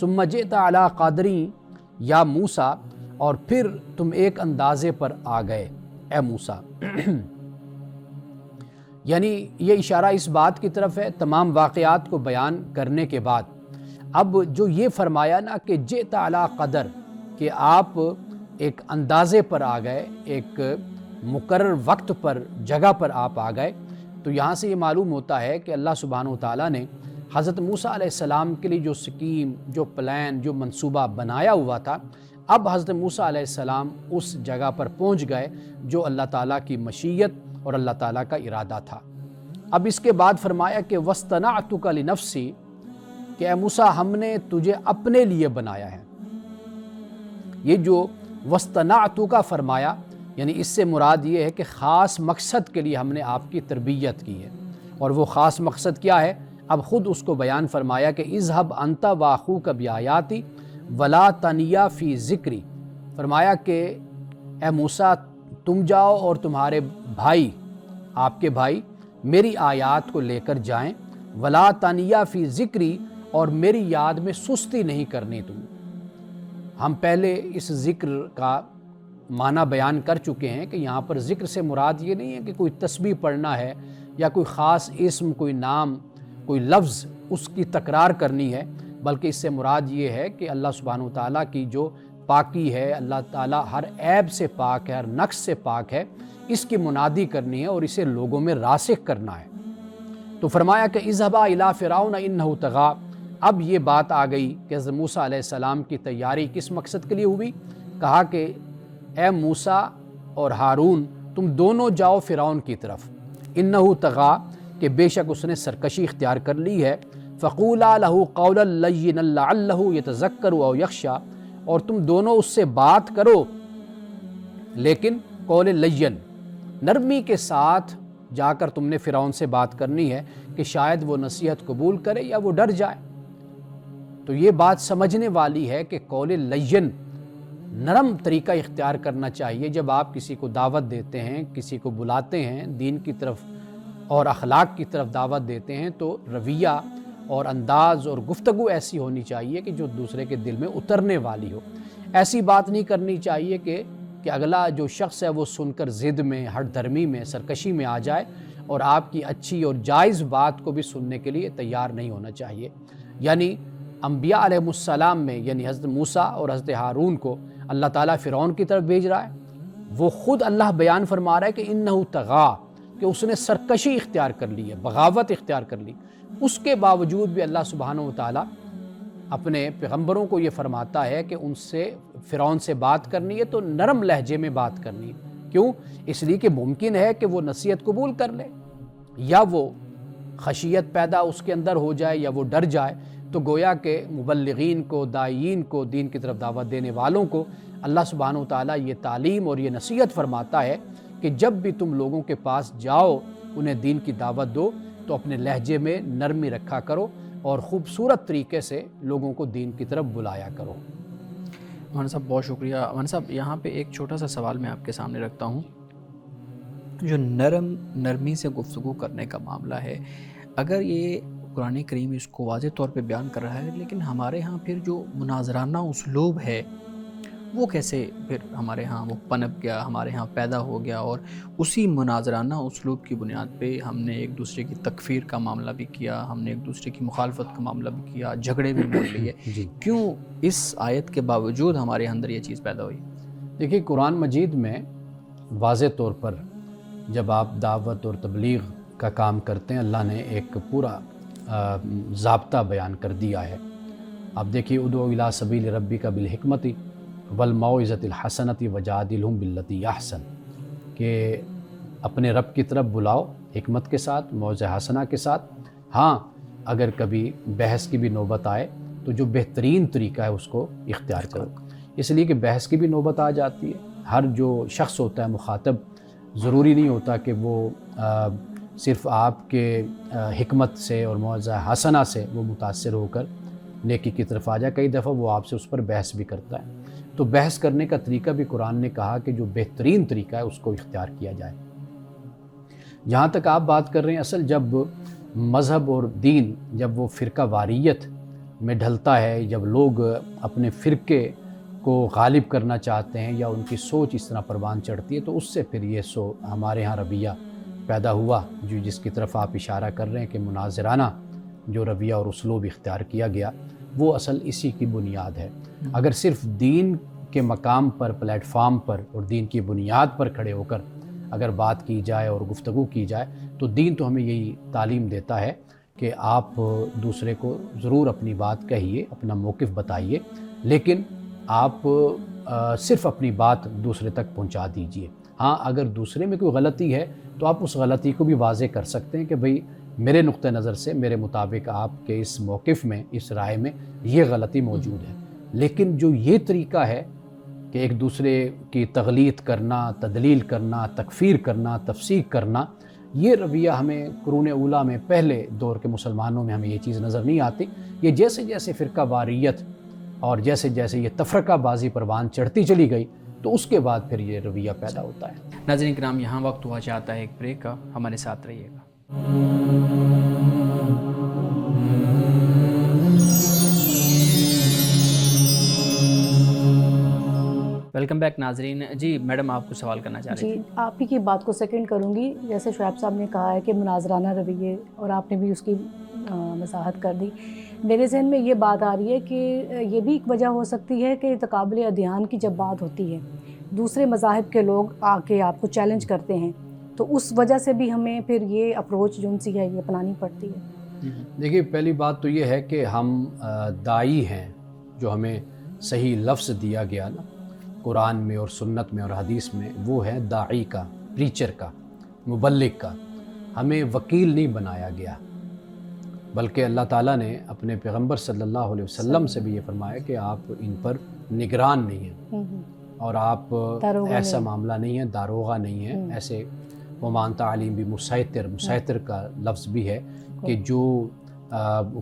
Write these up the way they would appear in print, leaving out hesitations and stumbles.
ثم جئت علی قادری یا موسیٰ، اور پھر تم ایک اندازے پر آ گئے اے موسیٰ۔ یعنی یہ اشارہ اس بات کی طرف ہے، تمام واقعات کو بیان کرنے کے بعد اب جو یہ فرمایا نا کہ جئت علی قدر، کہ آپ ایک اندازے پر آ گئے، ایک مقرر وقت پر، جگہ پر آپ آ گئے، تو یہاں سے یہ معلوم ہوتا ہے کہ اللہ سبحانہ وتعالیٰ نے حضرت موسیٰ علیہ السلام کے لیے جو سکیم، جو پلان، جو منصوبہ بنایا ہوا تھا، اب حضرت موسیٰ علیہ السلام اس جگہ پر پہنچ گئے جو اللہ تعالیٰ کی مشیت اور اللہ تعالیٰ کا ارادہ تھا۔ اب اس کے بعد فرمایا کہ وَاصْطَنَعْتُكَ لِنَفْسِي، کہ اے موسیٰ ہم نے تجھے اپنے لیے بنایا ہے۔ یہ جو وَاصْطَنَعْتُكَ فرمایا، یعنی اس سے مراد یہ ہے کہ خاص مقصد کے لیے ہم نے آپ کی تربیت کی ہے، اور وہ خاص مقصد کیا ہے اب خود اس کو بیان فرمایا کہ اذهب انت واخوک بآیاتی ولا تنیا فی ذکری، فرمایا کہ اے موسیٰ تم جاؤ اور تمہارے بھائی، آپ کے بھائی میری آیات کو لے کر جائیں، ولا تنیا فی ذکری، اور میری یاد میں سستی نہیں کرنی تم۔ ہم پہلے اس ذکر کا معنی بیان کر چکے ہیں کہ یہاں پر ذکر سے مراد یہ نہیں ہے کہ کوئی تسبیح پڑھنا ہے یا کوئی خاص اسم، کوئی نام، کوئی لفظ اس کی تکرار کرنی ہے، بلکہ اس سے مراد یہ ہے کہ اللہ سبحانہ وتعالیٰ کی جو پاکی ہے، اللہ تعالیٰ ہر عیب سے پاک ہے، ہر نقص سے پاک ہے، اس کی منادی کرنی ہے اور اسے لوگوں میں راسخ کرنا ہے۔ تو فرمایا کہ اذهبا الی فرعون انہ طغی، اب یہ بات آ گئی کہ حضرت موسیٰ علیہ السلام کی تیاری کس مقصد کے لیے ہوئی؟ کہا کہ اے موسیٰ اور ہارون تم دونوں جاؤ فرعون کی طرف، انہ طغی، کہ بے شک اس نے سرکشی اختیار کر لی ہے، فقولا لہ قولا لینا لعلہ یتذکر او یخشی، اور تم دونوں اس سے بات کرو لیکن قول لین، نرمی کے ساتھ جا کر تم نے فرعون سے بات کرنی ہے کہ شاید وہ نصیحت قبول کرے یا وہ ڈر جائے۔ تو یہ بات سمجھنے والی ہے کہ قول لین، نرم طریقہ اختیار کرنا چاہیے جب آپ کسی کو دعوت دیتے ہیں، کسی کو بلاتے ہیں، دین کی طرف اور اخلاق کی طرف دعوت دیتے ہیں، تو رویہ اور انداز اور گفتگو ایسی ہونی چاہیے کہ جو دوسرے کے دل میں اترنے والی ہو۔ ایسی بات نہیں کرنی چاہیے کہ اگلا جو شخص ہے وہ سن کر ضد میں، ہٹ دھرمی میں، سرکشی میں آ جائے اور آپ کی اچھی اور جائز بات کو بھی سننے کے لیے تیار نہیں ہونا چاہیے۔ یعنی انبیاء علیہ السلام میں، یعنی حضرت موسیٰ اور حضرت ہارون کو اللہ تعالیٰ فرعون کی طرف بھیج رہا ہے، وہ خود اللہ بیان فرما رہا ہے کہ انہ طغی، کہ اس نے سرکشی اختیار کر لی ہے، بغاوت اختیار کر لی۔ اس کے باوجود بھی اللہ سبحانہ وتعالیٰ اپنے پیغمبروں کو یہ فرماتا ہے کہ ان سے فرعون سے بات کرنی ہے تو نرم لہجے میں بات کرنی ہے۔ کیوں؟ اس لیے کہ ممکن ہے کہ وہ نصیحت قبول کر لے یا وہ خشیت پیدا اس کے اندر ہو جائے یا وہ ڈر جائے۔ تو گویا کہ مبلغین کو، داعیین کو، دین کی طرف دعوت دینے والوں کو اللہ سبحانہ وتعالیٰ یہ تعلیم اور یہ نصیحت فرماتا ہے کہ جب بھی تم لوگوں کے پاس جاؤ، انہیں دین کی دعوت دو، تو اپنے لہجے میں نرمی رکھا کرو اور خوبصورت طریقے سے لوگوں کو دین کی طرف بلایا کرو۔ مولانا صاحب بہت شکریہ۔ مولانا صاحب یہاں پہ ایک چھوٹا سا سوال میں آپ کے سامنے رکھتا ہوں، جو نرمی سے گفتگو کرنے کا معاملہ ہے، اگر یہ قرآن کریم اس کو واضح طور پہ بیان کر رہا ہے، لیکن ہمارے ہاں پھر جو مناظرانہ اسلوب ہے وہ کیسے پھر ہمارے ہاں وہ پنپ گیا، ہمارے ہاں پیدا ہو گیا، اور اسی مناظرانہ اسلوب کی بنیاد پہ ہم نے ایک دوسرے کی تکفیر کا معاملہ بھی کیا، ہم نے ایک دوسرے کی مخالفت کا معاملہ بھی کیا، جھگڑے بھی مول لیے۔ کیوں اس آیت کے باوجود ہمارے اندر یہ چیز پیدا ہوئی؟ دیکھیے قرآن مجید میں واضح طور پر جب آپ دعوت اور تبلیغ کا کام کرتے ہیں، اللہ نے ایک پورا ضابطہ بیان کر دیا ہے۔ آپ دیکھیے ادعو الی سبیل ربک بالحکمت والموعظۃ الحسنۃ وجادلہم باللتی احسن، کہ اپنے رب کی طرف بلاؤ حکمت کے ساتھ، موعظہ حسنہ کے ساتھ۔ ہاں اگر کبھی بحث کی بھی نوبت آئے تو جو بہترین طریقہ ہے اس کو اختیار کرو، اس لیے کہ بحث کی بھی نوبت آ جاتی ہے۔ ہر جو شخص ہوتا ہے مخاطب، ضروری نہیں ہوتا کہ وہ صرف آپ کے حکمت سے اور موعظہ حسنہ سے وہ متاثر ہو کر نیکی کی طرف آ جائے، کئی دفعہ وہ آپ سے اس پر بحث بھی کرتا ہے۔ تو بحث کرنے کا طریقہ بھی قرآن نے کہا کہ جو بہترین طریقہ ہے اس کو اختیار کیا جائے۔ جہاں تک آپ بات کر رہے ہیں، اصل جب مذہب اور دین، جب وہ فرقہ واریت میں ڈھلتا ہے، جب لوگ اپنے فرقے کو غالب کرنا چاہتے ہیں یا ان کی سوچ اس طرح پروان چڑھتی ہے، تو اس سے پھر یہ ہمارے ہاں رویہ پیدا ہوا جو جس کی طرف آپ اشارہ کر رہے ہیں کہ مناظرانہ جو رویہ اور اسلوب اختیار کیا گیا وہ اصل اسی کی بنیاد ہے۔ اگر صرف دین کے مقام پر، پلیٹ فارم پر اور دین کی بنیاد پر کھڑے ہو کر اگر بات کی جائے اور گفتگو کی جائے تو دین تو ہمیں یہی تعلیم دیتا ہے کہ آپ دوسرے کو ضرور اپنی بات کہیے، اپنا موقف بتائیے، لیکن آپ صرف اپنی بات دوسرے تک پہنچا دیجئے۔ ہاں، اگر دوسرے میں کوئی غلطی ہے تو آپ اس غلطی کو بھی واضح کر سکتے ہیں کہ بھئی میرے نقطہ نظر سے، میرے مطابق آپ کے اس موقف میں، اس رائے میں یہ غلطی موجود ہے۔ لیکن جو یہ طریقہ ہے کہ ایک دوسرے کی تغلیط کرنا، تدلیل کرنا، تکفیر کرنا، تفسیق کرنا، یہ رویہ ہمیں قرون اولیٰ میں، پہلے دور کے مسلمانوں میں ہمیں یہ چیز نظر نہیں آتی۔ یہ جیسے جیسے فرقہ واریت اور جیسے جیسے یہ تفرقہ بازی پروان چڑھتی چلی گئی تو اس کے بعد پھر یہ رویہ پیدا ہوتا ہے۔ ناظرین کرام، یہاں وقت ہوا چاہتا ہے ایک بریک کا، ہمارے ساتھ رہیے گا۔ ویلکم بیک ناظرین۔ جی میڈم، آپ کو سوال کرنا چاہ رہے تھے؟ جی، آپ ہی کی بات کو سیکنڈ کروں گی۔ جیسے شعیب صاحب نے کہا ہے کہ مناظرانہ رویے، اور آپ نے بھی اس کی وضاحت کر دی، میرے ذہن میں یہ بات آ رہی ہے کہ یہ بھی ایک وجہ ہو سکتی ہے کہ تقابل ادیان کی جب بات ہوتی ہے، دوسرے مذاہب کے لوگ آ کے آپ کو چیلنج کرتے ہیں، تو اس وجہ سے بھی ہمیں پھر یہ اپروچ جو سی ہے یہ اپنانی پڑتی ہے۔ دیکھیے، پہلی بات تو یہ ہے کہ ہم داعی ہیں، جو ہمیں صحیح لفظ دیا گیا نا قرآن میں اور سنت میں اور حدیث میں، وہ ہے داعی کا، پریچر کا، مبلغ کا۔ ہمیں وکیل نہیں بنایا گیا، بلکہ اللہ تعالیٰ نے اپنے پیغمبر صلی اللہ علیہ وسلم سے بھی یہ فرمایا کہ آپ ان پر نگران نہیں ہیں اور آپ ایسا معاملہ نہیں ہے، داروغہ نہیں ہے، ایسے ومان تعلیم بھی مسیطر کا لفظ بھی ہے کہ جو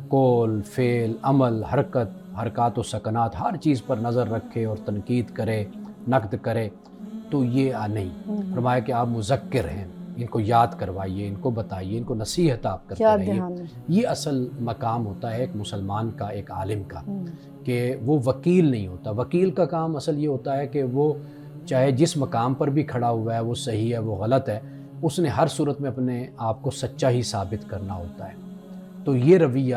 قول، فعل، عمل، حرکات و سکنات، ہر چیز پر نظر رکھے اور تنقید کرے، نقد کرے، تو یہ نہیں۔ فرمایا کہ آپ مذکر ہیں، ان کو یاد کروائیے، ان کو بتائیے، ان کو نصیحت آپ کرتے رہیے۔ یہ اصل مقام ہوتا ہے ایک مسلمان کا، ایک عالم کا، کہ وہ وکیل نہیں ہوتا۔ وکیل کا کام اصل یہ ہوتا ہے کہ وہ چاہے جس مقام پر بھی کھڑا ہوا ہے، وہ صحیح ہے، وہ غلط ہے، اس نے ہر صورت میں اپنے آپ کو سچا ہی ثابت کرنا ہوتا ہے۔ تو یہ رویہ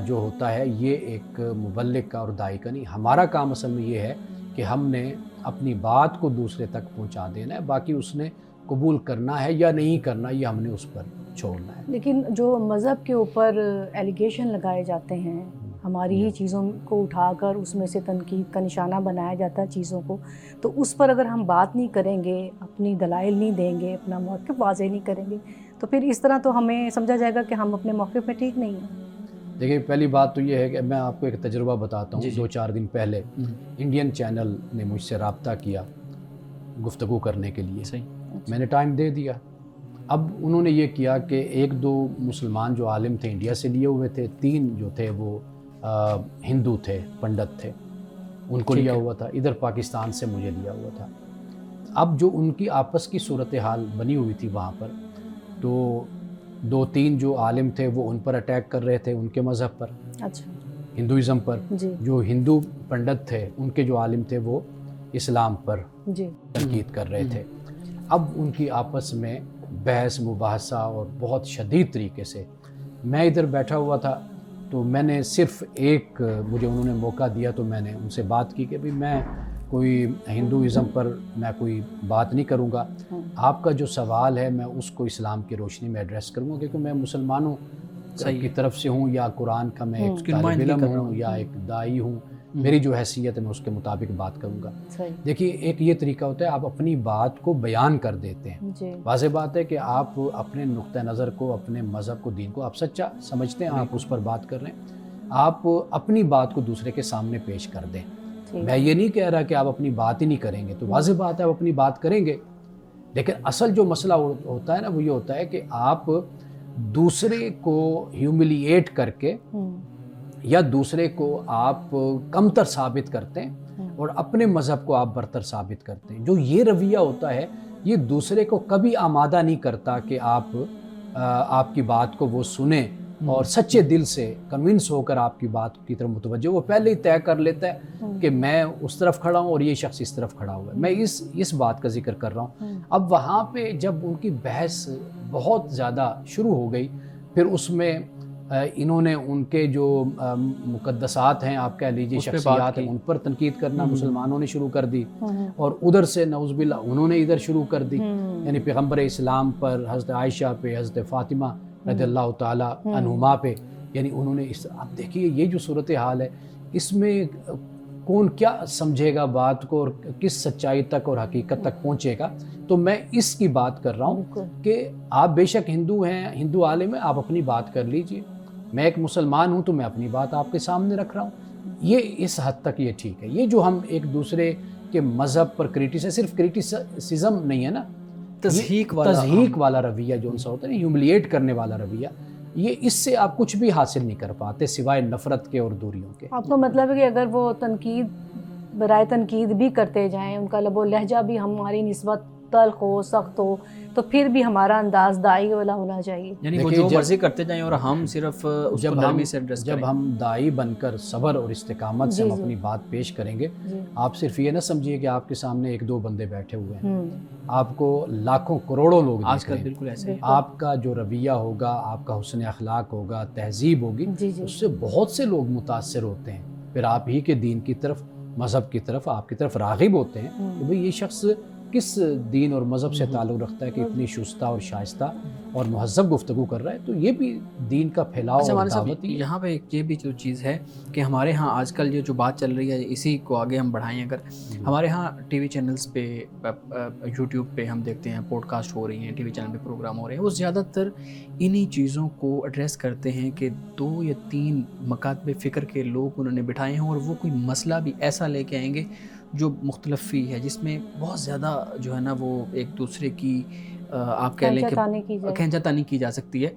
جو ہوتا ہے یہ ایک مبلغ کا اور داعی کا نہیں۔ ہمارا کام اصل میں یہ ہے کہ ہم نے اپنی بات کو دوسرے تک پہنچا دینا ہے، باقی اس نے قبول کرنا ہے یا نہیں کرنا یہ ہم نے اس پر چھوڑنا ہے۔ لیکن جو مذہب کے اوپر ایلیگیشن لگائے جاتے ہیں، ہماری ہی چیزوں کو اٹھا کر اس میں سے تنقید کا نشانہ بنایا جاتا ہے چیزوں کو، تو اس پر اگر ہم بات نہیں کریں گے، اپنی دلائل نہیں دیں گے، اپنا موقف واضح نہیں کریں گے، تو پھر اس طرح تو ہمیں سمجھا جائے گا کہ ہم اپنے موقف میں ٹھیک نہیں ہیں۔ دیکھیے، پہلی بات تو یہ ہے کہ میں آپ کو ایک تجربہ بتاتا ہوں۔ 2-4 دن پہلے انڈین چینل نے مجھ سے رابطہ کیا گفتگو کرنے کے لیے، میں نے ٹائم دے دیا۔ اب انہوں نے یہ کیا کہ 1-2 مسلمان جو عالم تھے انڈیا سے لیے ہوئے تھے، 3 جو تھے وہ ہندو تھے، پنڈت تھے، ان کو لیا ہوا تھا، ادھر پاکستان سے مجھے لیا ہوا تھا۔ اب جو ان کی آپس کی صورتحال بنی ہوئی تھی وہاں پر، تو 2-3 جو عالم تھے وہ ان پر اٹیک کر رہے تھے، ان کے مذہب پر، اچھا، ہندوازم پر۔ جو ہندو پنڈت تھے ان کے جو عالم تھے وہ اسلام پر تنقید کر رہے تھے۔ اب ان کی آپس میں بحث مباحثہ اور بہت شدید طریقے سے، میں ادھر بیٹھا ہوا تھا تو میں نے صرف مجھے انہوں نے موقع دیا تو میں نے ان سے بات کی کہ بھی میں کوئی ہندوازم پر میں کوئی بات نہیں کروں گا، آپ کا جو سوال ہے میں اس کو اسلام کی روشنی میں ایڈریس کروں گا، کیونکہ میں مسلمانوں کی طرف سے ہوں یا قرآن کا میں ایک طالب علم ہوں یا ایک داعی ہوں، میری جو حیثیت ہے میں اس کے مطابق بات کروں گا۔ دیکھیے، ایک یہ طریقہ ہوتا ہے آپ اپنی بات کو بیان کر دیتے ہیں۔ واضح بات ہے کہ آپ اپنے نقطہ نظر کو، اپنے مذہب کو، دین کو آپ سچا سمجھتے ہیں، آپ اس پر بات کر رہے ہیں، آپ اپنی بات کو دوسرے کے سامنے پیش کر دیں۔ میں یہ نہیں کہہ رہا کہ آپ اپنی بات ہی نہیں کریں گے، تو واضح بات ہے آپ اپنی بات کریں گے، لیکن اصل جو مسئلہ ہوتا ہے نا وہ یہ ہوتا ہے کہ آپ دوسرے کو ہیوملیٹ کر کے یا دوسرے کو آپ کمتر ثابت کرتے ہیں اور اپنے مذہب کو آپ برتر ثابت کرتے ہیں۔ جو یہ رویہ ہوتا ہے یہ دوسرے کو کبھی آمادہ نہیں کرتا کہ آپ کی بات کو وہ سنیں اور سچے دل سے کنونس ہو کر آپ کی بات کی طرف متوجہ، وہ پہلے ہی طے کر لیتا ہے کہ میں اس طرف کھڑا ہوں اور یہ شخص اس طرف کھڑا ہوا ہے. میں اس بات کا ذکر کر رہا ہوں. اب وہاں پہ جب ان کی بحث بہت زیادہ شروع ہو گئی، پھر اس میں انہوں نے ان کے جو مقدسات ہیں، آپ کہہ لیجیے شخصیات ہیں، ان پر تنقید کرنا مسلمانوں نے شروع کر دی، اور ادھر سے نعوذ باللہ انہوں نے ادھر شروع کر دی، یعنی پیغمبر اسلام پر، حضرت عائشہ پہ، حضرت فاطمہ رضی اللہ تعالی عنہما پہ، یعنی انہوں نے اب دیکھیے یہ جو صورتحال ہے، اس میں کون کیا سمجھے گا بات کو اور کس سچائی تک اور حقیقت تک پہنچے گا. تو میں اس کی بات کر رہا ہوں کہ آپ بے شک ہندو ہیں، ہندو عالم ہیں، آپ اپنی بات کر لیجئے، میں ایک مسلمان ہوں تو میں اپنی بات آپ کے سامنے رکھ رہا ہوں. یہ اس حد تک یہ ٹھیک ہے. یہ جو ہم ایک دوسرے کے مذہب پر صرف کریٹیسزم نہیں ہے نا، تضحیک والا رویہ جو ان سے ہوتا ہے، ہیوملیٹ کرنے والا رویہ، یہ اس سے آپ کچھ بھی حاصل نہیں کر پاتے سوائے نفرت کے اور دوریوں کے. آپ کا مطلب ہے کہ اگر وہ تنقید برائے تنقید بھی کرتے جائیں، ان کا لب و لہجہ بھی ہماری نسبت تلخ ہو، سخت ہو، تو پھر بھی ہمارا انداز دائی والا ہونا چاہیے. یعنی وہ جو مرضی کرتے جائیں اور ہم صرف اس کو نرمی سے ایڈریس کریں. جب ہم دائی بن کر صبر اور استقامت سے ہم اپنی بات پیش کریں گے، آپ صرف یہ نہ سمجھیے کہ آپ کے سامنے ایک دو بندے بیٹھے ہوئے ہیں، آپ کو لاکھوں کروڑوں لوگ آج کل بالکل ایسے. آپ کا جو رویہ ہوگا، آپ کا حسن اخلاق ہوگا، تہذیب ہوگی، اس سے بہت سے لوگ متاثر ہوتے ہیں، پھر آپ ہی کے دین کی طرف، مذہب کی طرف، آپ کی طرف راغب ہوتے ہیں کہ بھئی یہ شخص کس دین اور مذہب سے تعلق رکھتا ہے کہ اتنی شستہ اور شائستہ اور مہذب گفتگو کر رہا ہے. تو یہ بھی دین کا پھیلاؤ اور دعوت. یہاں پہ یہ بھی جو چیز ہے کہ ہمارے ہاں آج کل یہ جو بات چل رہی ہے، اسی کو آگے ہم بڑھائیں. اگر ہمارے ہاں ٹی وی چینلز پہ، یوٹیوب پہ ہم دیکھتے ہیں پوڈ کاسٹ ہو رہی ہیں، ٹی وی چینل پہ پروگرام ہو رہے ہیں، وہ زیادہ تر انہی چیزوں کو ایڈریس کرتے ہیں کہ 2 یا 3 مکاتب فکر کے لوگ انہوں نے بٹھائے ہیں، اور وہ کوئی مسئلہ بھی ایسا لے کے آئیں گے جو مختلفی ہے، جس میں بہت زیادہ جو ہے نا وہ ایک دوسرے کی آپ کہہ لیں کہ کھینچا تانی کی جا سکتی ہے.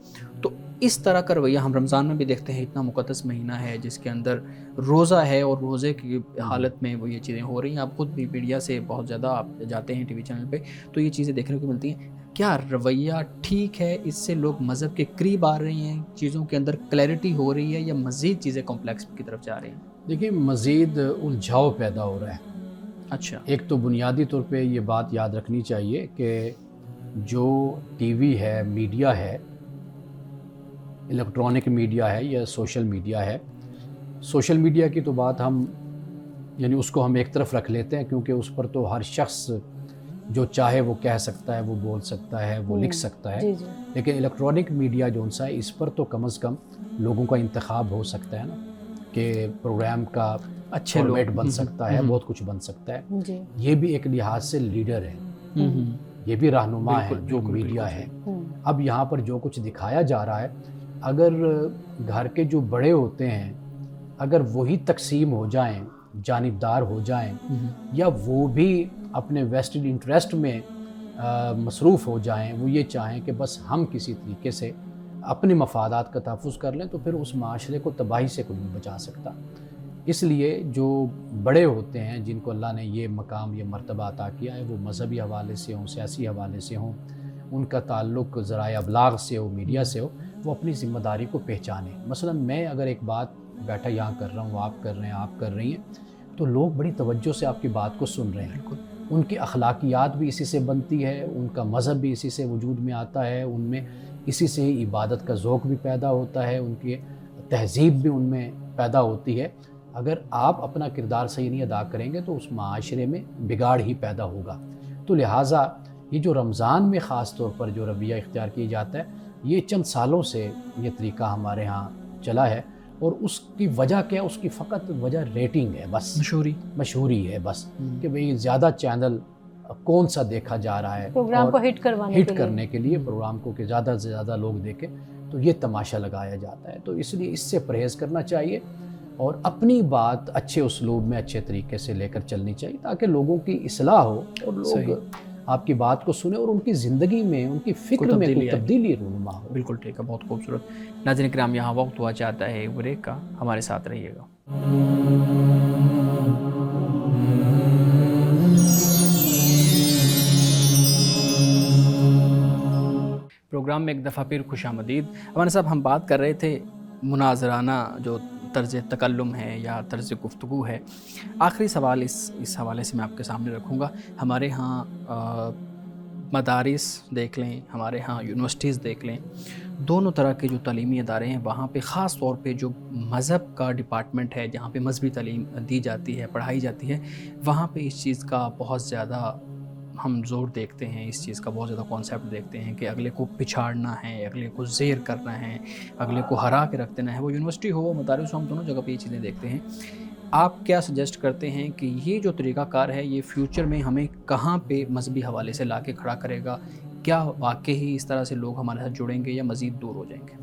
تو اس طرح کا رویہ ہم رمضان میں بھی دیکھتے ہیں. اتنا مقدس مہینہ ہے جس کے اندر روزہ ہے، اور روزے کی حالت میں وہ یہ چیزیں ہو رہی ہیں. آپ خود بھی میڈیا سے بہت زیادہ آپ جاتے ہیں ٹی وی چینل پہ، تو یہ چیزیں دیکھنے کو ملتی ہیں. کیا رویہ ٹھیک ہے؟ اس سے لوگ مذہب کے قریب آ رہے ہیں، چیزوں کے اندر کلیئرٹی ہو رہی ہے، یا مزید چیزیں کمپلیکس کی طرف جا رہی ہیں؟ دیکھیں، مزید الجھاؤ پیدا ہو رہا ہے. اچھا، ایک تو بنیادی طور پہ یہ بات یاد رکھنی چاہیے کہ جو ٹی وی ہے، میڈیا ہے، الیکٹرانک میڈیا ہے یا سوشل میڈیا ہے، سوشل میڈیا کی تو بات ہم یعنی اس کو ہم ایک طرف رکھ لیتے ہیں، کیونکہ اس پر تو ہر شخص جو چاہے وہ کہہ سکتا ہے، وہ بول سکتا ہے، وہ لکھ سکتا ہے. لیکن الیکٹرانک میڈیا جو ہے اس پر تو کم از کم لوگوں کا انتخاب ہو سکتا ہے نا، کہ پروگرام کا اچھے فارمیٹ بن سکتا ہے، بہت کچھ بن سکتا ہے. یہ بھی ایک لحاظ سے لیڈر ہے، یہ بھی رہنما ہے جو میڈیا ہے. اب یہاں پر جو کچھ دکھایا جا رہا ہے، اگر گھر کے جو بڑے ہوتے ہیں اگر وہی تقسیم ہو جائیں، جانبدار ہو جائیں، یا وہ بھی اپنے ویسٹڈ انٹرسٹ میں مصروف ہو جائیں، وہ یہ چاہیں کہ بس ہم کسی طریقے سے اپنے مفادات کا تحفظ کر لیں، تو پھر اس معاشرے کو تباہی سے کوئی نہیں بچا سکتا. اس لیے جو بڑے ہوتے ہیں، جن کو اللہ نے یہ مقام، یہ مرتبہ عطا کیا ہے، وہ مذہبی حوالے سے ہوں، سیاسی حوالے سے ہوں، ان کا تعلق ذرائع ابلاغ سے ہو، میڈیا سے ہو، وہ اپنی ذمہ داری کو پہچانیں. مثلا میں اگر ایک بات بیٹھا یہاں کر رہا ہوں، آپ کر رہے ہیں، آپ کر رہی ہیں، تو لوگ بڑی توجہ سے آپ کی بات کو سن رہے ہیں. ان کی اخلاقیات بھی اسی سے بنتی ہے، ان کا مذہب بھی اسی سے وجود میں آتا ہے، ان میں اسی سے ہی عبادت کا ذوق بھی پیدا ہوتا ہے، ان کی تہذیب بھی ان میں پیدا ہوتی ہے. اگر آپ اپنا کردار صحیح نہیں ادا کریں گے تو اس معاشرے میں بگاڑ ہی پیدا ہوگا. تو لہٰذا یہ جو رمضان میں خاص طور پر جو رویہ اختیار کیا جاتا ہے، یہ چند سالوں سے یہ طریقہ ہمارے ہاں چلا ہے، اور اس کی وجہ کیا؟ اس کی فقط وجہ ریٹنگ ہے، بس مشہوری ہے بس، کہ بھئی زیادہ چینل کون سا دیکھا جا رہا ہے، پروگرام کو ہٹ کرنے کے لیے پروگرام کو کہ زیادہ سے زیادہ لوگ دیکھیں، تو یہ تماشا لگایا جاتا ہے. تو اس لیے اس سے پرہیز کرنا چاہیے، اور اپنی بات اچھے اسلوب میں، اچھے طریقے سے لے کر چلنی چاہیے، تاکہ لوگوں کی اصلاح ہو اور لوگ آپ کی بات کو سنیں اور ان کی زندگی میں، ان کی فکر میں کوئی تبدیلی رونما ہو. بالکل ٹھیک ہے، بہت خوبصورت. ناظرین کرام، یہاں وقت ہوا چاہتا ہے ایک بریک کا، ہمارے ساتھ رہیے گا. پروگرام پروگرام میں ایک دفعہ پھر خوش آمدید۔ مولانا صاحب، ہم بات کر رہے تھے مناظرانہ جو طرز تکلم ہے یا طرز گفتگو ہے۔ آخری سوال اس حوالے سے میں آپ کے سامنے رکھوں گا۔ ہمارے ہاں مدارس دیکھ لیں، ہمارے ہاں یونیورسٹیز دیکھ لیں، دونوں طرح کے جو تعلیمی ادارے ہیں وہاں پہ خاص طور پہ جو مذہب کا ڈپارٹمنٹ ہے، جہاں پہ مذہبی تعلیم دی جاتی ہے، پڑھائی جاتی ہے، وہاں پہ اس چیز کا بہت زیادہ ہم زور دیکھتے ہیں، اس چیز کا بہت زیادہ کانسیپٹ دیکھتے ہیں کہ اگلے کو پچھاڑنا ہے، اگلے کو زیر کرنا ہے، اگلے کو ہرا کے رکھ دینا ہے۔ وہ یونیورسٹی ہو، مدارس ہو، ہم دونوں جگہ پہ یہ چیزیں دیکھتے ہیں۔ آپ کیا سجیسٹ کرتے ہیں کہ یہ جو طریقہ کار ہے یہ فیوچر میں ہمیں کہاں پہ مذہبی حوالے سے لا کے کھڑا کرے گا؟ کیا واقعی اس طرح سے لوگ ہمارے ساتھ جڑیں گے یا مزید دور ہو جائیں گے؟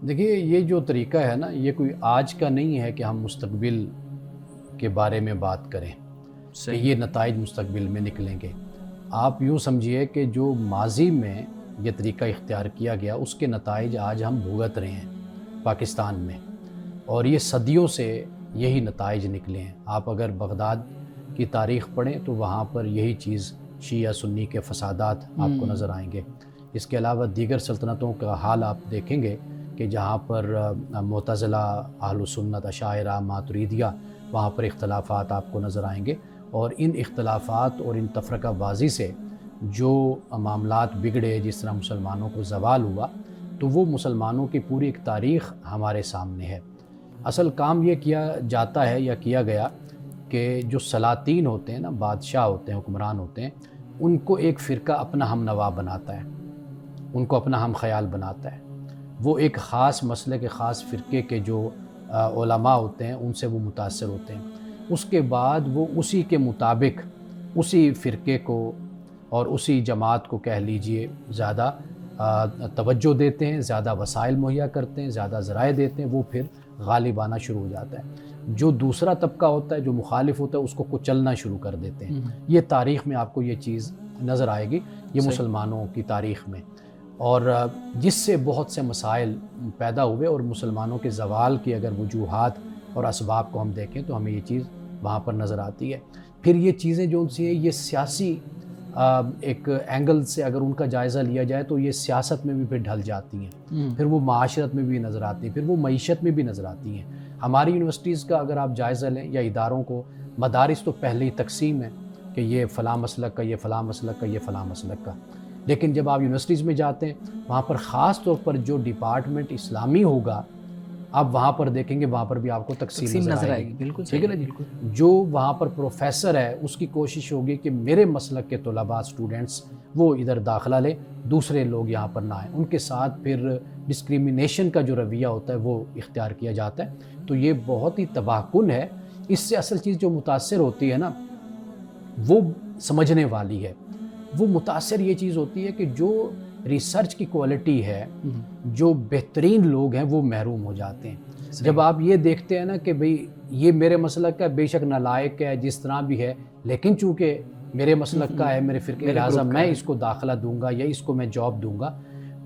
دیکھیے، یہ جو طریقہ ہے نا، یہ کوئی آج کا نہیں ہے کہ ہم مستقبل کے بارے میں بات کریں کہ یہ نتائج مستقبل میں نکلیں گے۔ آپ یوں سمجھیے کہ جو ماضی میں یہ طریقہ اختیار کیا گیا اس کے نتائج آج ہم بھگت رہے ہیں پاکستان میں، اور یہ صدیوں سے یہی نتائج نکلے ہیں۔ آپ اگر بغداد کی تاریخ پڑھیں تو وہاں پر یہی چیز شیعہ سنی کے فسادات آپ کو نظر آئیں گے۔ اس کے علاوہ دیگر سلطنتوں کا حال آپ دیکھیں گے کہ جہاں پر معتزلہ، اہل سنت، اشاعرہ، ماتریدیہ، وہاں پر اختلافات آپ کو نظر آئیں گے، اور ان اختلافات اور ان تفرقہ بازی سے جو معاملات بگڑے، جس طرح مسلمانوں کو زوال ہوا، تو وہ مسلمانوں کی پوری ایک تاریخ ہمارے سامنے ہے۔ اصل کام یہ کیا جاتا ہے یا کیا گیا کہ جو سلاطین ہوتے ہیں نا، بادشاہ ہوتے ہیں، حکمران ہوتے ہیں، ان کو ایک فرقہ اپنا ہم نوا بناتا ہے، ان کو اپنا ہم خیال بناتا ہے۔ وہ ایک خاص مسئلے کے خاص فرقے کے جو علماء ہوتے ہیں ان سے وہ متاثر ہوتے ہیں۔ اس کے بعد وہ اسی کے مطابق اسی فرقے کو اور اسی جماعت کو کہہ لیجئے زیادہ توجہ دیتے ہیں، زیادہ وسائل مہیا کرتے ہیں، زیادہ ذرائع دیتے ہیں، وہ پھر غالب آنا شروع ہو جاتا ہے۔ جو دوسرا طبقہ ہوتا ہے، جو مخالف ہوتا ہے، اس کو کچلنا شروع کر دیتے ہیں۔ یہ تاریخ میں آپ کو یہ چیز نظر آئے گی، یہ مسلمانوں کی تاریخ میں، اور جس سے بہت سے مسائل پیدا ہوئے، اور مسلمانوں کے زوال کی اگر وجوہات اور اسباب کو ہم دیکھیں تو ہمیں یہ چیز وہاں پر نظر آتی ہے۔ پھر یہ چیزیں جو سی ہیں، یہ سیاسی ایک اینگل سے اگر ان کا جائزہ لیا جائے تو یہ سیاست میں بھی پھر ڈھل جاتی ہیں، پھر وہ معاشرت میں بھی نظر آتی ہیں، پھر وہ معیشت میں بھی نظر آتی ہیں۔ ہماری یونیورسٹیز کا اگر آپ جائزہ لیں یا اداروں کو، مدارس تو پہلے ہی تقسیم ہے کہ یہ فلاں مسلک کا، یہ فلاں مسلک کا، یہ فلاں مسلک کا، لیکن جب آپ یونیورسٹیز میں جاتے ہیں وہاں پر خاص طور پر جو ڈپارٹمنٹ اسلامی ہوگا، آپ وہاں پر دیکھیں گے وہاں پر بھی آپ کو تقسیم نظر آئے گی۔ بالکل ٹھیک ہے نا جی؟ جو وہاں پر پروفیسر ہے اس کی کوشش ہوگی کہ میرے مسلک کے طلباء، اسٹوڈنٹس، وہ ادھر داخلہ لیں، دوسرے لوگ یہاں پر نہ آئیں۔ ان کے ساتھ پھر ڈسکریمنیشن کا جو رویہ ہوتا ہے وہ اختیار کیا جاتا ہے۔ تو یہ بہت ہی تباہ کن ہے۔ اس سے اصل چیز جو متاثر ہوتی ہے نا، وہ سمجھنے والی ہے۔ وہ متاثر یہ چیز ہوتی ہے کہ جو ریسرچ کی کوالٹی ہے، جو بہترین لوگ ہیں وہ محروم ہو جاتے ہیں۔ جب آپ یہ دیکھتے ہیں نا کہ بھئی یہ میرے مسلک کا بے شک نالائق ہے، جس طرح بھی ہے، لیکن چونکہ میرے مسلک کا ہے، میرے فرقے، لہٰذا میں اس کو داخلہ دوں گا یا اس کو میں جاب دوں گا،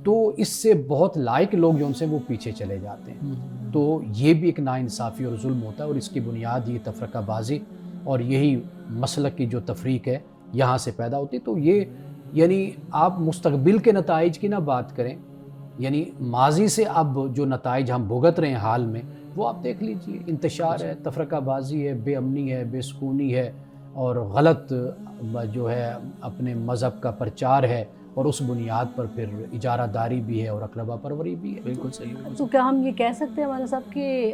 تو اس سے بہت لائق لوگ جو ان سے وہ پیچھے چلے جاتے ہیں۔ تو یہ بھی ایک ناانصافی اور ظلم ہوتا ہے، اور اس کی بنیاد یہ تفرقہ بازی اور یہی مسلک کی جو تفریق ہے یہاں سے پیدا ہوتی۔ تو یہ یعنی آپ مستقبل کے نتائج کی نہ بات کریں، یعنی ماضی سے اب جو نتائج ہم بھگت رہے ہیں حال میں، وہ آپ دیکھ لیجئے، انتشار ہے، تفرقہ بازی ہے، بے امنی ہے، بے سکونی ہے، اور غلط جو ہے اپنے مذہب کا پرچار ہے، اور اس بنیاد پر پھر اجارہ داری بھی ہے اور اقربا پروری بھی ہے۔ بالکل صحیح۔ تو کیا ہم یہ کہہ سکتے ہیں ہمارے صاحب کہ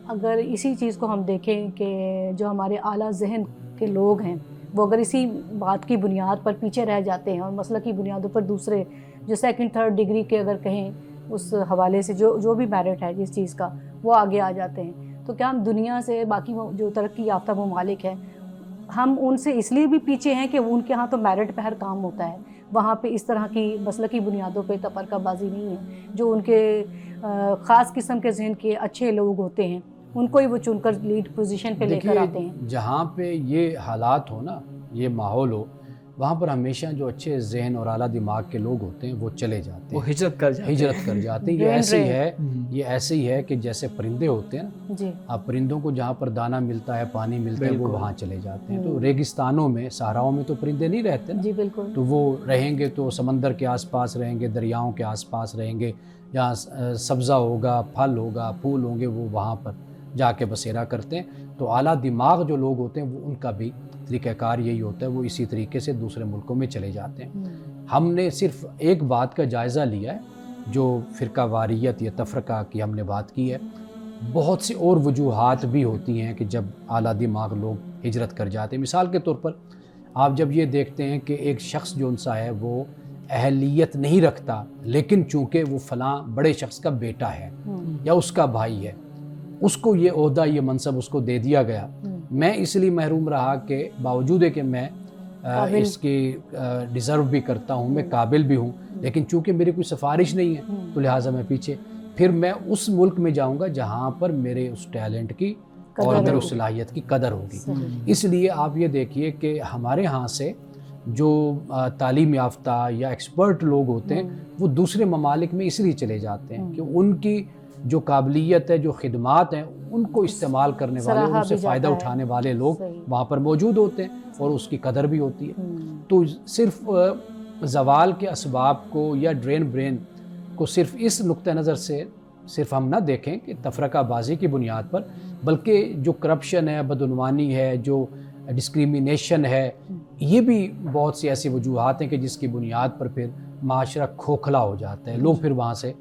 اگر اسی چیز کو ہم دیکھیں کہ جو ہمارے اعلیٰ ذہن کے لوگ ہیں وہ اگر اسی بات کی بنیاد پر پیچھے رہ جاتے ہیں، اور مسئلہ کی بنیادوں پر دوسرے جو سیکنڈ تھرڈ ڈگری کے اگر کہیں اس حوالے سے جو بھی میرٹ ہے جس چیز کا، وہ آگے آ جاتے ہیں، تو کیا ہم دنیا سے باقی جو ترقی یافتہ ممالک ہیں، ہم ان سے اس لیے بھی پیچھے ہیں کہ ان کے ہاں تو میرٹ پہ ہر کام ہوتا ہے، وہاں پہ اس طرح کی مسلکی بنیادوں پہ تفرقہ بازی نہیں ہے؟ جو ان کے خاص قسم کے ذہن کے اچھے لوگ ہوتے ہیں ان کو ہی وہ چن کر لیڈ پوزیشن پہ لے کر آتے ہیں۔ جہاں پہ یہ حالات ہو نا، یہ ماحول ہو، وہاں پر ہمیشہ جو اچھے ذہن اور اعلیٰ دماغ کے لوگ ہوتے ہیں وہ چلے جاتے وہ ہیں، ہجرت کر جاتے ہیں. ہجرت کر جاتے ہیں. یہ ایسے ہی ہے کہ جیسے پرندے ہوتے ہیں نا، جی آپ پرندوں کو جہاں پر دانہ ملتا ہے، پانی ملتا ہے، وہ بالکل. وہاں چلے جاتے ہیں. تو ریگستانوں میں، صحراؤں میں تو پرندے نہیں رہتے نا، جی بالکل. تو وہ رہیں گے تو سمندر کے آس پاس رہیں گے، دریاؤں کے آس پاس رہیں گے، جہاں سبزہ ہوگا، پھل ہوگا، پھول ہوں گے، وہ وہاں پر جا کے بسیرا کرتے ہیں. تو اعلیٰ دماغ جو لوگ ہوتے ہیں وہ ان کا بھی طریقہ کار یہی ہوتا ہے، وہ اسی طریقے سے دوسرے ملکوں میں چلے جاتے ہیں. ہم نے صرف ایک بات کا جائزہ لیا ہے، جو فرقہ واریت یا تفرقہ کی ہم نے بات کی ہے. بہت سی اور وجوہات بھی ہوتی ہیں کہ جب اعلیٰ دماغ لوگ ہجرت کر جاتے ہیں. مثال کے طور پر آپ جب یہ دیکھتے ہیں کہ ایک شخص جو انسا ہے وہ اہلیت نہیں رکھتا، لیکن چونکہ وہ فلاں بڑے شخص کا بیٹا ہے یا اس کا بھائی ہے، اس کو یہ عہدہ، یہ منصب اس کو دے دیا گیا. میں اس لیے محروم رہا کہ باوجود ہے کہ میں اس کی ڈیزرو بھی کرتا ہوں، میں قابل بھی ہوں، لیکن چونکہ میری کوئی سفارش نہیں ہے تو لہٰذا میں پیچھے. پھر میں اس ملک میں جاؤں گا جہاں پر میرے اس ٹیلنٹ کی اور میرے اس صلاحیت کی قدر ہوگی. اس لیے آپ یہ دیکھیے کہ ہمارے ہاں سے جو تعلیم یافتہ یا ایکسپرٹ لوگ ہوتے ہیں وہ دوسرے ممالک میں اس لیے چلے جاتے ہیں کہ ان کی جو قابلیت ہے، جو خدمات ہیں، ان کو استعمال کرنے والے، ان سے فائدہ اٹھانے والے لوگ وہاں پر موجود ہوتے ہیں اور اس کی قدر بھی ہوتی ہے. تو صرف زوال کے اسباب کو یا ڈرین برین کو صرف اس نقطہ نظر سے صرف ہم نہ دیکھیں کہ تفرقہ بازی کی بنیاد پر، بلکہ جو کرپشن ہے، بدعنوانی ہے، جو ڈسکریمنیشن ہے، یہ بھی بہت سی ایسی وجوہات ہیں کہ جس کی بنیاد پر پھر معاشرہ کھوکھلا ہو جاتا ہے. لوگ پھر وہاں سے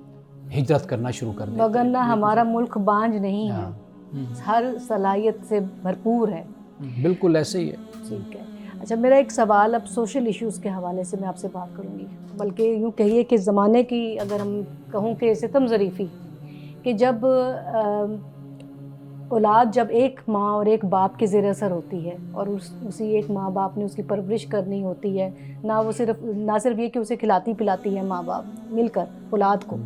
ہجرت کرنا شروع کر دیتے ہیں. وگرنہ ہمارا ملک بانج نہیں ہے، ہر صلاحیت سے بھرپور ہے. بالکل ایسے ہی ہے. ٹھیک ہے. اچھا، میرا ایک سوال اب سوشل ایشوز کے حوالے سے میں آپ سے بات کروں گی، بلکہ یوں کہیے کہ زمانے کی، اگر ہم کہوں کہ ستم ظریفی، کہ جب اولاد جب ایک ماں اور ایک باپ کے زیر اثر ہوتی ہے اور اسی ایک ماں باپ نے اس کی پرورش کرنی ہوتی ہے، نہ صرف یہ کہ اسے کھلاتی پلاتی ہے ماں باپ مل کر اولاد کو،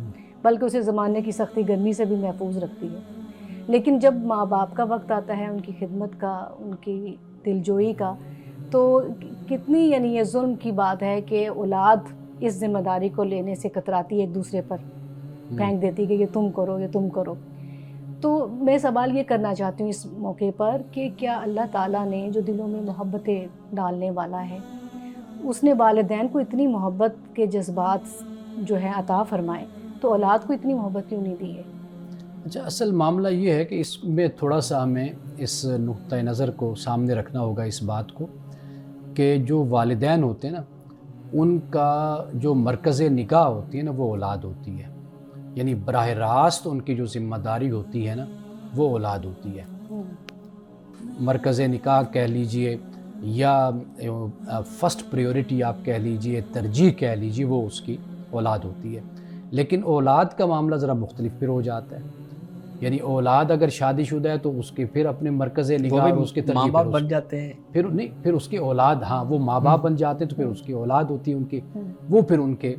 بلکہ اسے زمانے کی سختی گرمی سے بھی محفوظ رکھتی ہے. لیکن جب ماں باپ کا وقت آتا ہے ان کی خدمت کا، ان کی دلجوئی کا، تو کتنی یہ ظلم کی بات ہے کہ اولاد اس ذمہ داری کو لینے سے کتراتی ہے، ایک دوسرے پر پھینک دیتی کہ یہ تم کرو، یہ تم کرو. تو میں سوال یہ کرنا چاہتی ہوں اس موقع پر کہ کیا اللہ تعالیٰ نے جو دلوں میں محبتیں ڈالنے والا ہے، اس نے والدین کو اتنی محبت کے جذبات جو ہے عطا فرمائے، تو اولاد کو اتنی محبت کیوں نہیں دی ہے؟ اچھا، اصل معاملہ یہ ہے کہ اس میں تھوڑا سا ہمیں اس نقطۂ نظر کو سامنے رکھنا ہوگا، اس بات کو کہ جو والدین ہوتے ہیں نا، ان کا جو مرکز نگاہ ہوتی ہے نا وہ اولاد ہوتی ہے. یعنی براہ راست ان کی جو ذمہ داری ہوتی ہے نا وہ اولاد ہوتی ہے. مرکز نکاح کہہ لیجئے یا فرسٹ پریورٹی آپ کہہ لیجئے، ترجیح کہہ لیجئے، وہ اس کی اولاد ہوتی ہے. لیکن اولاد کا معاملہ ذرا مختلف پھر ہو جاتا ہے. یعنی اولاد اگر شادی شدہ ہے تو اس کے پھر اپنے مرکز نگاہ اور اس کے ماں باپ بن جاتے ہیں، پھر اس کی اولاد، ہاں وہ ماں باپ بن جاتے ہیں تو پھر اس کی اولاد ہوتی ہے ان کی، وہ پھر ان کے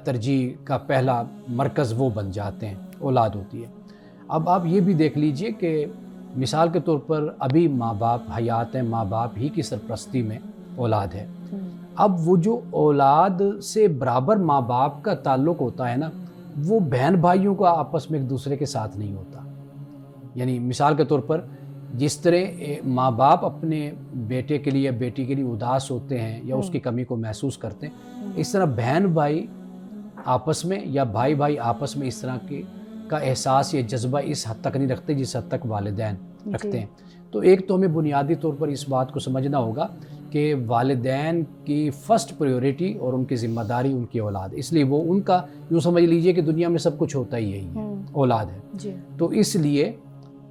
ترجیح کا پہلا مرکز وہ بن جاتے ہیں، اولاد ہوتی ہے. اب آپ یہ بھی دیکھ لیجئے کہ مثال کے طور پر ابھی ماں باپ حیات ہیں، ماں باپ ہی کی سرپرستی میں اولاد ہے. اب وہ جو اولاد سے برابر ماں باپ کا تعلق ہوتا ہے نا، وہ بہن بھائیوں کا آپس میں ایک دوسرے کے ساتھ نہیں ہوتا. یعنی مثال کے طور پر جس طرح ماں باپ اپنے بیٹے کے لیے یا بیٹی کے لیے اداس ہوتے ہیں یا اس کی کمی کو محسوس کرتے ہیں، اس طرح بہن بھائی آپس میں یا بھائی بھائی آپس میں اس طرح کا احساس یا جذبہ اس حد تک نہیں رکھتے جس حد تک والدین رکھتے ہیں. تو ایک تو ہمیں بنیادی طور پر اس بات کو سمجھنا ہوگا کہ والدین کی فرسٹ پریورٹی اور ان کی ذمہ داری ان کی اولاد، اس لیے وہ ان کا یوں سمجھ لیجئے کہ دنیا میں سب کچھ ہوتا ہی یہی ہے، اولاد ہے. تو اس لیے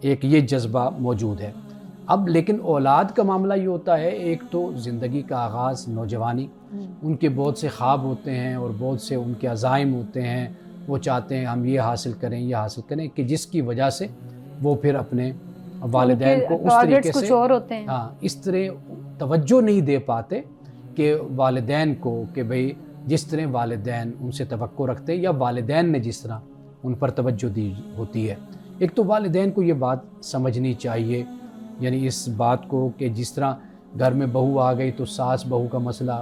ایک یہ جذبہ موجود ہے. اب لیکن اولاد کا معاملہ یہ ہوتا ہے، ایک تو زندگی کا آغاز، نوجوانی، ان کے بہت سے خواب ہوتے ہیں اور بہت سے ان کے عزائم ہوتے ہیں، وہ چاہتے ہیں ہم یہ حاصل کریں، یہ حاصل کریں، کہ جس کی وجہ سے وہ پھر اپنے والدین کو اس طریقے سے اس طرح توجہ نہیں دے پاتے کہ والدین کو، کہ بھئی جس طرح والدین ان سے توقع رکھتے ہیں یا والدین نے جس طرح ان پر توجہ دی ہوتی ہے. ایک تو والدین کو یہ بات سمجھنی چاہیے، یعنی اس بات کو کہ جس طرح گھر میں بہو آ گئی تو ساس بہو کا مسئلہ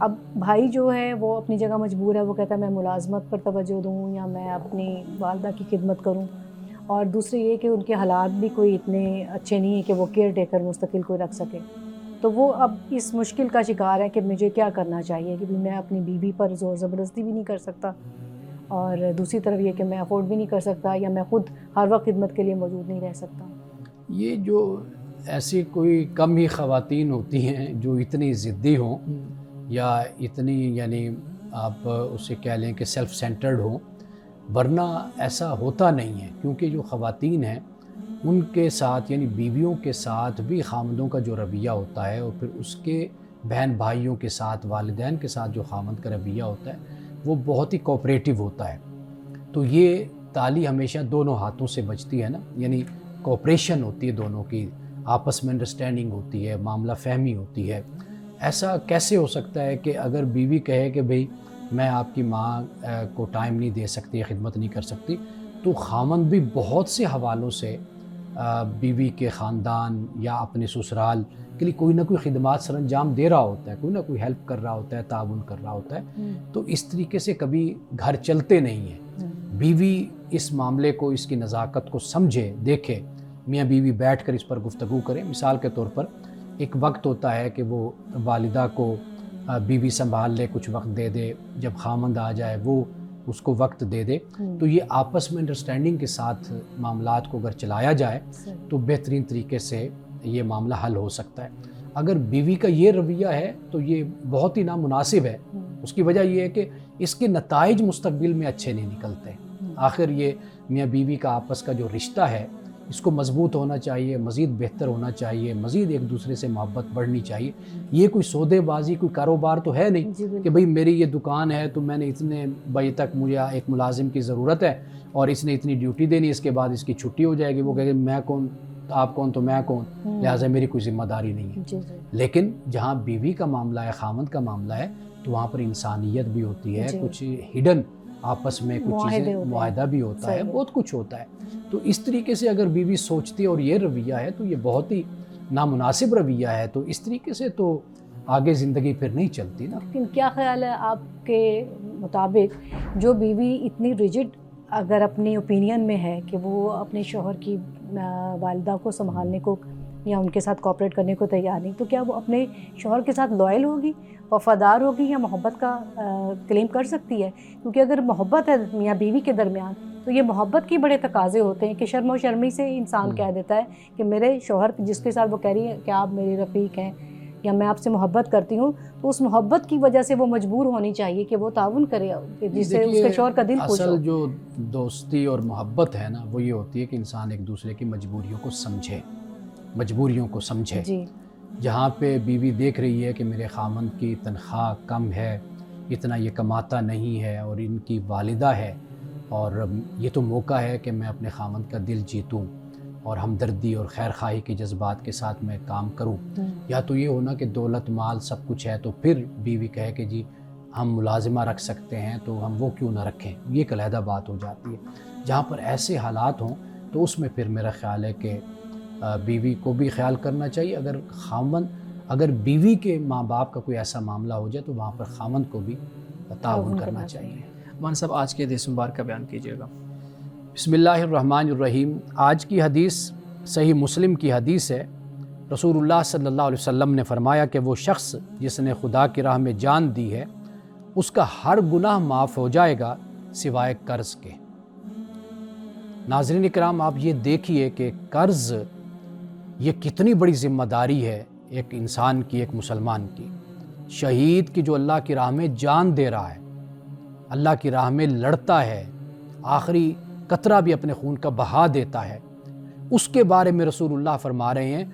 اب بھائی جو ہے وہ اپنی جگہ مجبور ہے، وہ کہتا ہے میں ملازمت پر توجہ دوں یا میں اپنی والدہ کی خدمت کروں، اور دوسری یہ کہ ان کے حالات بھی کوئی اتنے اچھے نہیں ہیں کہ وہ کیئر ٹیکر مستقل کوئی رکھ سکے، تو وہ اب اس مشکل کا شکار ہے کہ مجھے کیا کرنا چاہیے، کہ میں اپنی بیوی پر زور زبردستی بھی نہیں کر سکتا، اور دوسری طرف یہ کہ میں افورڈ بھی نہیں کر سکتا، یا میں خود ہر وقت خدمت کے لیے موجود نہیں رہ سکتا۔ یہ جو ایسی کوئی کم ہی خواتین ہوتی ہیں جو اتنی ضدی ہوں یا اتنی یعنی آپ اسے کہہ لیں کہ سیلف سینٹرڈ ہوں، ورنہ ایسا ہوتا نہیں ہے، کیونکہ جو خواتین ہیں ان کے ساتھ یعنی بیویوں کے ساتھ بھی خامندوں کا جو رویہ ہوتا ہے، اور پھر اس کے بہن بھائیوں کے ساتھ، والدین کے ساتھ جو خامند کا رویہ ہوتا ہے وہ بہت ہی کوآپریٹیو ہوتا ہے۔ تو یہ تالی ہمیشہ دونوں ہاتھوں سے بجتی ہے نا، یعنی کوآپریشن ہوتی ہے دونوں کی، آپس میں انڈرسٹینڈنگ ہوتی ہے، معاملہ فہمی ہوتی ہے۔ ایسا کیسے ہو سکتا ہے کہ اگر بیوی کہے کہ بھئی میں آپ کی ماں کو ٹائم نہیں دے سکتی، خدمت نہیں کر سکتی، تو خامند بھی بہت سے حوالوں سے بیوی کے خاندان یا اپنے سسرال کے لیے کوئی نہ کوئی خدمات سر انجام دے رہا ہوتا ہے، کوئی نہ کوئی ہیلپ کر رہا ہوتا ہے، تعاون کر رہا ہوتا ہے۔ تو اس طریقے سے کبھی گھر چلتے نہیں ہیں۔ بیوی اس معاملے کو، اس کی نزاکت کو سمجھے، دیکھے، میاں بیوی بیٹھ کر اس پر گفتگو کریں۔ مثال کے طور پر ایک وقت ہوتا ہے کہ وہ والدہ کو بیوی سنبھال لے، کچھ وقت دے دے، جب خامند آ جائے وہ اس کو وقت دے دے، تو یہ آپس میں انڈرسٹینڈنگ کے ساتھ معاملات کو اگر چلایا جائے تو بہترین طریقے سے یہ معاملہ حل ہو سکتا ہے۔ اگر بیوی کا یہ رویہ ہے تو یہ بہت ہی نامناسب ہے۔ اس کی وجہ یہ ہے کہ اس کے نتائج مستقبل میں اچھے نہیں نکلتے۔ آخر یہ میاں بیوی کا آپس کا جو رشتہ ہے اس کو مضبوط ہونا چاہیے، مزید بہتر ہونا چاہیے، مزید ایک دوسرے سے محبت بڑھنی چاہیے۔ یہ کوئی سودے بازی، کوئی کاروبار تو ہے نہیں کہ بھئی میری یہ دکان ہے تو میں نے اتنے بجے تک مجھے ایک ملازم کی ضرورت ہے اور اس نے اتنی ڈیوٹی دینی، اس کے بعد اس کی چھٹی ہو جائے گی، وہ کہے میں کون، آپ کون تو میں کون، لہٰذا میری کوئی ذمہ داری نہیں ہے۔ لیکن جہاں بیوی کا معاملہ ہے، خامند کا معاملہ ہے، تو وہاں پر انسانیت بھی ہوتی ہے، کچھ ہڈن آپس میں کچھ چیزیں، معاہدہ بھی ہوتا ہے، بہت کچھ ہوتا ہے۔ تو اس طریقے سے اگر بیوی سوچتی ہے اور یہ رویہ ہے تو یہ بہت ہی نامناسب رویہ ہے، تو اس طریقے سے تو آگے زندگی پھر نہیں چلتی نا۔ لیکن کیا خیال ہے آپ کے مطابق، جو بیوی اتنی ریجڈ اگر اپنی اوپینین میں ہے کہ وہ اپنے شوہر کی والدہ کو سنبھالنے کو یا ان کے ساتھ کوآپریٹ کرنے کو تیار نہیں، تو کیا وہ اپنے شوہر کے ساتھ لائل ہوگی، وفادار ہوگی، یا محبت کا کلیم کر سکتی ہے؟ کیونکہ اگر محبت ہے میاں بیوی کے درمیان تو یہ محبت کے بڑے تقاضے ہوتے ہیں کہ شرم و شرمی سے انسان کہہ دیتا ہے کہ میرے شوہر جس کے ساتھ وہ کہہ رہی ہے کہ آپ میرے رفیق ہیں یا میں آپ سے محبت کرتی ہوں، تو اس محبت کی وجہ سے وہ مجبور ہونی چاہیے کہ وہ تعاون کرے جس سے اس کے شوہر کا دل خوش ہو۔ اصل جو دوستی اور محبت ہے نا، وہ یہ ہوتی ہے کہ انسان ایک دوسرے کی مجبوریوں کو سمجھے، مجبوریوں کو سمجھے۔ جہاں پہ بیوی دیکھ رہی ہے کہ میرے خامند کی تنخواہ کم ہے، اتنا یہ کماتا نہیں ہے، اور ان کی والدہ ہے، اور یہ تو موقع ہے کہ میں اپنے خامند کا دل جیتوں اور ہمدردی اور خیر خواہی کے جذبات کے ساتھ میں کام کروں، یا تو یہ ہونا کہ دولت مال سب کچھ ہے تو پھر بیوی کہے کہ جی ہم ملازمہ رکھ سکتے ہیں تو ہم وہ کیوں نہ رکھیں، یہ ایک علیحدہ بات ہو جاتی ہے۔ جہاں پر ایسے حالات ہوں تو اس میں پھر میرا خیال ہے کہ بیوی کو بھی خیال کرنا چاہیے۔ اگر بیوی کے ماں باپ کا کوئی ایسا معاملہ ہو جائے تو وہاں پر خامند کو بھی تعاون کرنا چاہیے۔ مان صاحب آج کے حدیث مبارک کا بیان کیجیے گا۔ بسم اللہ الرحمن الرحیم۔ آج کی حدیث صحیح مسلم کی حدیث ہے۔ رسول اللہ صلی اللہ علیہ وسلم نے فرمایا کہ وہ شخص جس نے خدا کی راہ میں جان دی ہے اس کا ہر گناہ معاف ہو جائے گا سوائے قرض کے۔ ناظرین اکرام، آپ یہ دیکھیے کہ قرض یہ کتنی بڑی ذمہ داری ہے ایک انسان کی، ایک مسلمان کی۔ شہید کی جو اللہ کی راہ میں جان دے رہا ہے، اللہ کی راہ میں لڑتا ہے، آخری قطرہ بھی اپنے خون کا بہا دیتا ہے، اس کے بارے میں رسول اللہ فرما رہے ہیں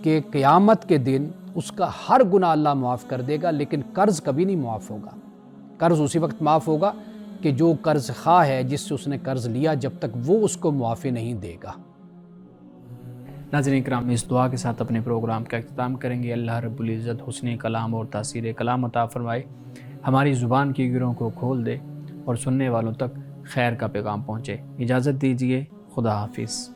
کہ قیامت کے دن اس کا ہر گناہ اللہ معاف کر دے گا، لیکن قرض کبھی نہیں معاف ہوگا۔ قرض اسی وقت معاف ہوگا کہ جو قرض خواہ ہے، جس سے اس نے قرض لیا، جب تک وہ اس کو معافی نہیں دے گا۔ ناظرین اکرام، اس دعا کے ساتھ اپنے پروگرام کا اختتام کریں گے۔ اللہ رب العزت حسن کلام اور تاثیر کلام عطا فرمائے، ہماری زبان کی گروں کو کھول دے اور سننے والوں تک خیر کا پیغام پہنچے۔ اجازت دیجیے، خدا حافظ۔